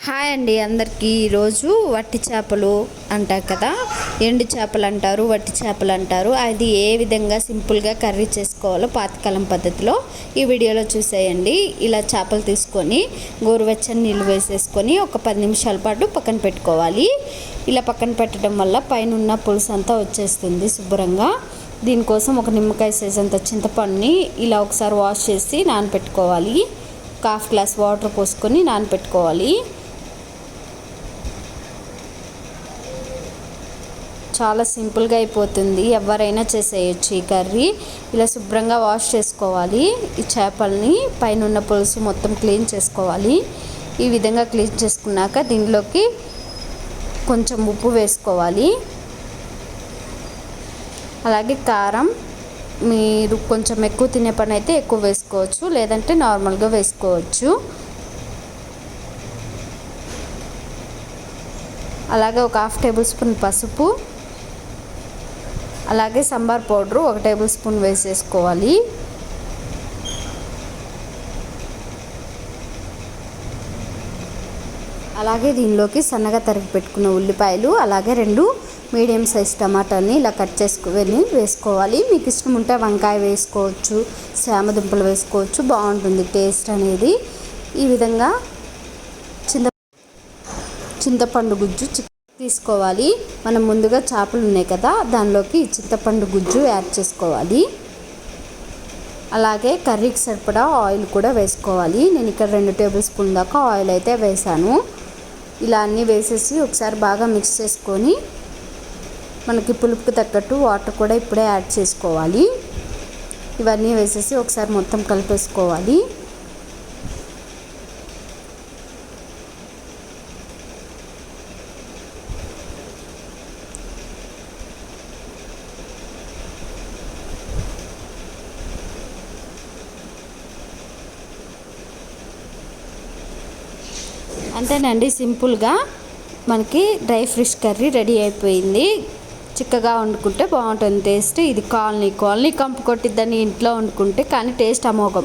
Hi అండి అందరికీ. ఈరోజు వట్టి చేపలు అంటారు కదా, ఎండు చేపలు అంటారు, వట్టి చేపలు అంటారు. అది ఏ విధంగా సింపుల్గా కర్రీ చేసుకోవాలో పాతకాలం పద్ధతిలో ఈ వీడియోలో చూసేయండి. ఇలా చేపలు తీసుకొని గోరువెచ్చని నీళ్ళు వేసేసుకొని ఒక 10 నిమిషాల పాటు పక్కన పెట్టుకోవాలి. ఇలా పక్కన పెట్టడం వల్ల పైన ఉన్న పులుసు అంతా వచ్చేస్తుంది శుభ్రంగా. దీనికోసం ఒక నిమ్మకాయ సైజ్ అంత చింతపండుని ఇలా ఒకసారి వాష్ చేసి నానబెట్టుకోవాలి. ఒక హాఫ్ గ్లాస్ వాటర్ పోసుకొని నానబెట్టుకోవాలి. చాలా సింపుల్గా అయిపోతుంది, ఎవరైనా చేసేయచ్చు ఈ కర్రీ. ఇలా శుభ్రంగా వాష్ చేసుకోవాలి. ఈ చేపల్ని పైన ఉన్న పులుసు మొత్తం క్లీన్ చేసుకోవాలి. ఈ విధంగా క్లీన్ చేసుకున్నాక దీనిలోకి కొంచెం ఉప్పు వేసుకోవాలి. అలాగే కారం మీరు కొంచెం ఎక్కువ తినే పని అయితే ఎక్కువ వేసుకోవచ్చు, లేదంటే నార్మల్గా వేసుకోవచ్చు. అలాగే ఒక హాఫ్ టేబుల్ స్పూన్ పసుపు, అలాగే సాంబార్ పౌడరు 1 టేబుల్ స్పూన్ వేసేసుకోవాలి. అలాగే దీనిలోకి సన్నగా తరిగి పెట్టుకున్న ఉల్లిపాయలు, అలాగే 2 మీడియం సైజ్ టమాటాని ఇలా కట్ చేసుకొని వేసుకోవాలి. మీకు ఇష్టం ఉంటే వంకాయ వేసుకోవచ్చు, చామదుంపలు వేసుకోవచ్చు, బాగుంటుంది టేస్ట్ అనేది. ఈ విధంగా చింతపండు గుజ్జు తీసుకోవాలి. మనం ముందుగా చేపలు ఉన్నాయి కదా, దానిలోకి చింతపండు గుజ్జు యాడ్ చేసుకోవాలి. అలాగే కర్రీకి సరిపడా ఆయిల్ కూడా వేసుకోవాలి. నేను ఇక్కడ 2 టేబుల్ స్పూన్ దాకా ఆయిల్ అయితే వేసాను. ఇలా అన్నీ వేసేసి ఒకసారి బాగా మిక్స్ చేసుకొని మనకి పులుపుకి తగ్గట్టు వాటర్ కూడా ఇప్పుడే యాడ్ చేసుకోవాలి. ఇవన్నీ వేసేసి ఒకసారి మొత్తం కలిపేసుకోవాలి. అంతేనండి, సింపుల్గా మనకి డ్రై ఫిష్ కర్రీ రెడీ అయిపోయింది. చిక్కగా వండుకుంటే బాగుంటుంది టేస్ట్. ఇది కాలనీ కంపు కొట్టిద్దని ఇంట్లో వండుకుంటే కానీ టేస్ట్ అమోఘం.